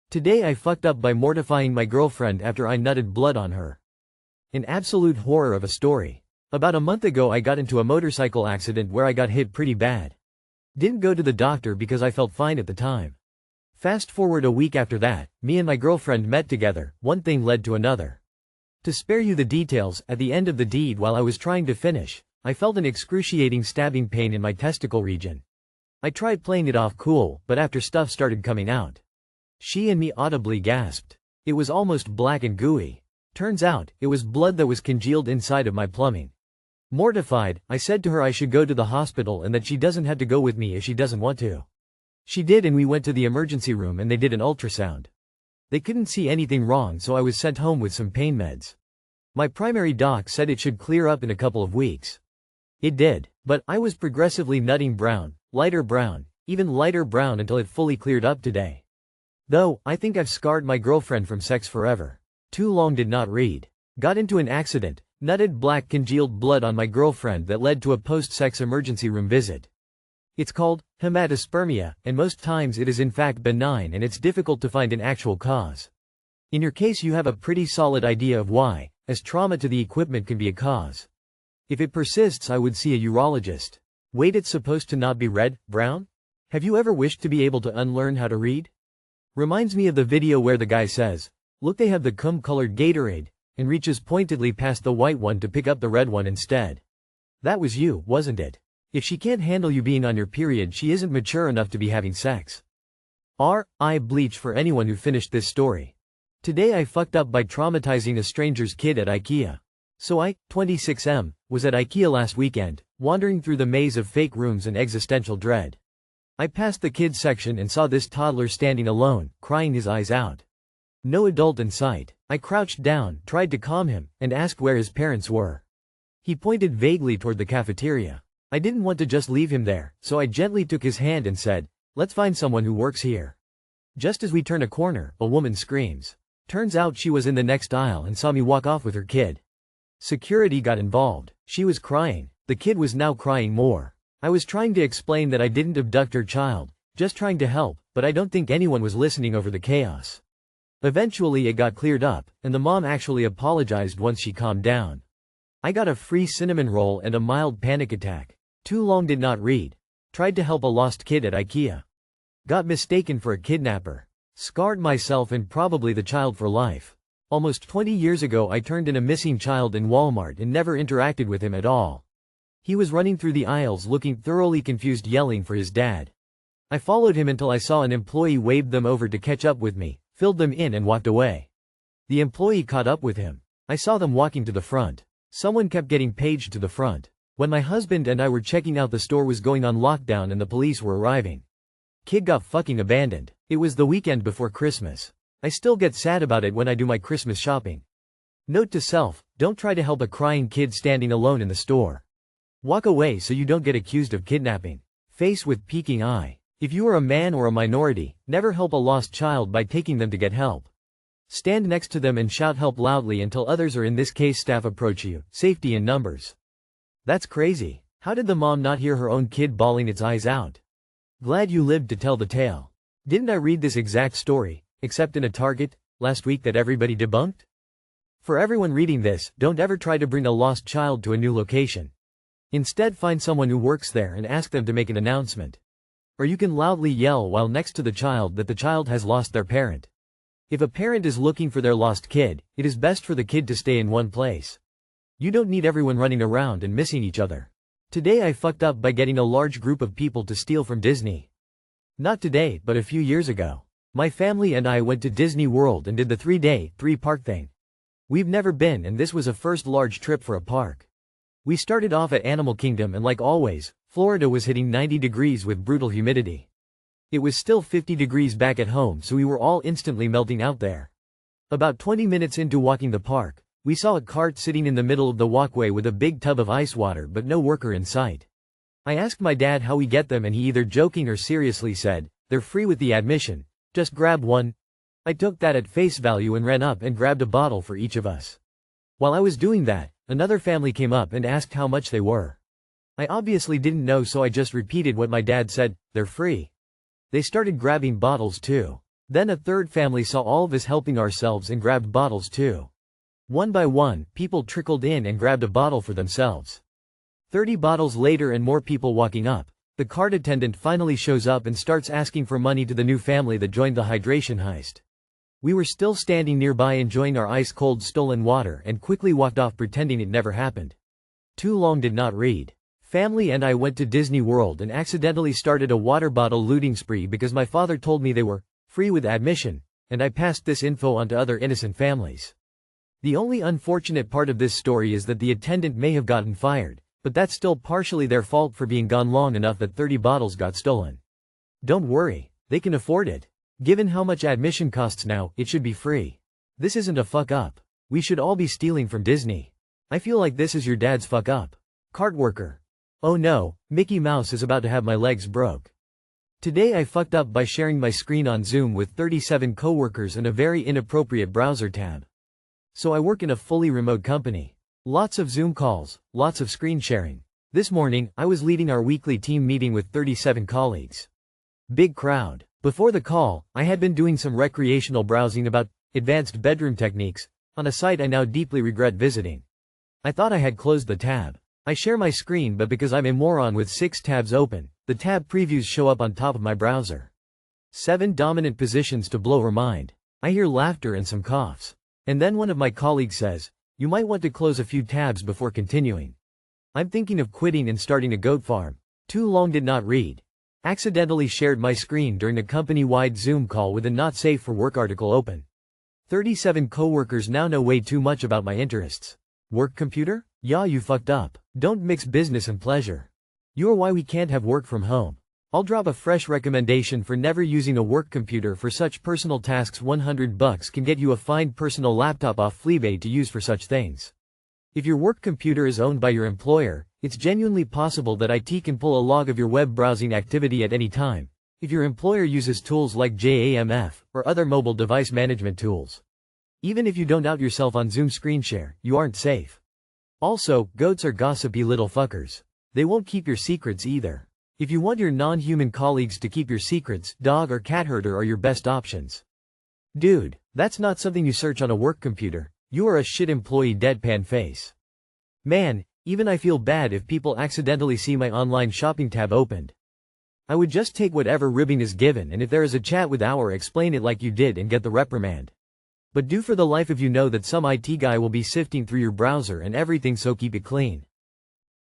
Today I fucked up by mortifying my girlfriend after I nutted blood on her. An absolute horror of a story. About a month ago I got into a motorcycle accident where I got hit pretty bad. Didn't go to the doctor because I felt fine at the time. Fast forward a week after that, me and my girlfriend met together, one thing led to another. To spare you the details, at the end of the deed while I was trying to finish, I felt an excruciating stabbing pain in my testicle region. I tried playing it off cool, but after stuff started coming out. She and me audibly gasped. It was almost black and gooey. Turns out, it was blood that was congealed inside of my plumbing. Mortified, I said to her I should go to the hospital and that she doesn't have to go with me if she doesn't want to. She did, and we went to the emergency room and they did an ultrasound. They couldn't see anything wrong, so I was sent home with some pain meds. My primary doc said it should clear up in a couple of weeks. It did, but I was progressively nutting brown, lighter brown, even lighter brown until it fully cleared up today. Though, I think I've scarred my girlfriend from sex forever. Too long did not read. Got into an accident, nutted black congealed blood on my girlfriend that led to a post-sex emergency room visit. It's called hematospermia, and most times it is in fact benign and it's difficult to find an actual cause. In your case you have a pretty solid idea of why, as trauma to the equipment can be a cause. If it persists I would see a urologist. Wait, it's supposed to not be red, brown? Have you ever wished to be able to unlearn how to read? Reminds me of the video where the guy says, "Look, they have the cum-colored Gatorade," and reaches pointedly past the white one to pick up the red one instead. That was you, wasn't it? If she can't handle you being on your period, she isn't mature enough to be having sex. R.I. bleach for anyone who finished this story. Today I fucked up by traumatizing a stranger's kid at IKEA. So I, 26M, was at IKEA last weekend, wandering through the maze of fake rooms and existential dread. I passed the kids section and saw this toddler standing alone, crying his eyes out. No adult in sight. I crouched down, tried to calm him, and asked where his parents were. He pointed vaguely toward the cafeteria. I didn't want to just leave him there, so I gently took his hand and said, "Let's find someone who works here." Just as we turn a corner, a woman screams. Turns out she was in the next aisle and saw me walk off with her kid. Security got involved. She was crying. The kid was now crying more. I was trying to explain that I didn't abduct her child, just trying to help, but I don't think anyone was listening over the chaos. Eventually it got cleared up, and the mom actually apologized once she calmed down. I got a free cinnamon roll and a mild panic attack. Too long did not read. Tried to help a lost kid at IKEA. Got mistaken for a kidnapper. Scarred myself and probably the child for life. Almost 20 years ago I turned in a missing child in Walmart and never interacted with him at all. He was running through the aisles looking thoroughly confused, yelling for his dad. I followed him until I saw an employee waved them over to catch up with me, filled them in and walked away. The employee caught up with him. I saw them walking to the front. Someone kept getting paged to the front. When my husband and I were checking out, the store was going on lockdown and the police were arriving. Kid got fucking abandoned. It was the weekend before Christmas. I still get sad about it when I do my Christmas shopping. Note to self, don't try to help a crying kid standing alone in the store. Walk away so you don't get accused of kidnapping. Face with peeking eye. If you are a man or a minority, never help a lost child by taking them to get help. Stand next to them and shout help loudly until others, or in this case staff, approach you. Safety in numbers. That's crazy. How did the mom not hear her own kid bawling its eyes out? Glad you lived to tell the tale. Didn't I read this exact story, except in a Target, last week that everybody debunked? For everyone reading this, don't ever try to bring a lost child to a new location. Instead, find someone who works there and ask them to make an announcement. Or you can loudly yell while next to the child that the child has lost their parent. If a parent is looking for their lost kid, it is best for the kid to stay in one place. You don't need everyone running around and missing each other. Today I fucked up by getting a large group of people to steal from Disney. Not today, but a few years ago. My family and I went to Disney World and did the 3-day, 3-park thing. We've never been, and this was a first large trip for a park. We started off at Animal Kingdom, and like always, Florida was hitting 90 degrees with brutal humidity. It was still 50 degrees back at home, so we were all instantly melting out there. About 20 minutes into walking the park, we saw a cart sitting in the middle of the walkway with a big tub of ice water but no worker in sight. I asked my dad how we get them, and he either joking or seriously said, "They're free with the admission, just grab one." I took that at face value and ran up and grabbed a bottle for each of us. While I was doing that, another family came up and asked how much they were. I obviously didn't know, so I just repeated what my dad said, "They're free." They started grabbing bottles too. Then a third family saw all of us helping ourselves and grabbed bottles too. One by one, people trickled in and grabbed a bottle for themselves. 30 bottles later and more people walking up. The cart attendant finally shows up and starts asking for money to the new family that joined the hydration heist. We were still standing nearby enjoying our ice-cold stolen water and quickly walked off pretending it never happened. Too long did not read. Family and I went to Disney World and accidentally started a water bottle looting spree because my father told me they were free with admission, and I passed this info on to other innocent families. The only unfortunate part of this story is that the attendant may have gotten fired, but that's still partially their fault for being gone long enough that 30 bottles got stolen. Don't worry, they can afford it. Given how much admission costs now, it should be free. This isn't a fuck up. We should all be stealing from Disney. I feel like this is your dad's fuck up. Cart worker. Oh no, Mickey Mouse is about to have my legs broke. Today I fucked up by sharing my screen on Zoom with 37 coworkers and a very inappropriate browser tab. So I work in a fully remote company. Lots of Zoom calls, lots of screen sharing. This morning, I was leading our weekly team meeting with 37 colleagues. Big crowd. Before the call, I had been doing some recreational browsing about advanced bedroom techniques on a site I now deeply regret visiting. I thought I had closed the tab. I share my screen, but because I'm a moron with 6 tabs open, the tab previews show up on top of my browser. 7 dominant positions to blow her mind. I hear laughter and some coughs. And then one of my colleagues says, "You might want to close a few tabs before continuing." I'm thinking of quitting and starting a goat farm. Too long did not read. Accidentally shared my screen during a company-wide Zoom call with a not safe for work article open. 37 coworkers now know way too much about my interests. Work computer? Yeah, you fucked up. Don't mix business and pleasure. You're why we can't have work from home. I'll drop a fresh recommendation for never using a work computer for such personal tasks. $100 can get you a fine personal laptop off Fleabay to use for such things. If your work computer is owned by your employer, it's genuinely possible that IT can pull a log of your web browsing activity at any time, if your employer uses tools like JAMF or other mobile device management tools. Even if you don't out yourself on Zoom screen share, you aren't safe. Also, goats are gossipy little fuckers. They won't keep your secrets either. If you want your non-human colleagues to keep your secrets, dog or cat herder are your best options. Dude, that's not something you search on a work computer. You are a shit employee deadpan face. Man, even I feel bad if people accidentally see my online shopping tab opened. I would just take whatever ribbing is given, and if there is a chat with our explain it like you did and get the reprimand. But do for the life of you know that some IT guy will be sifting through your browser and everything, so keep it clean.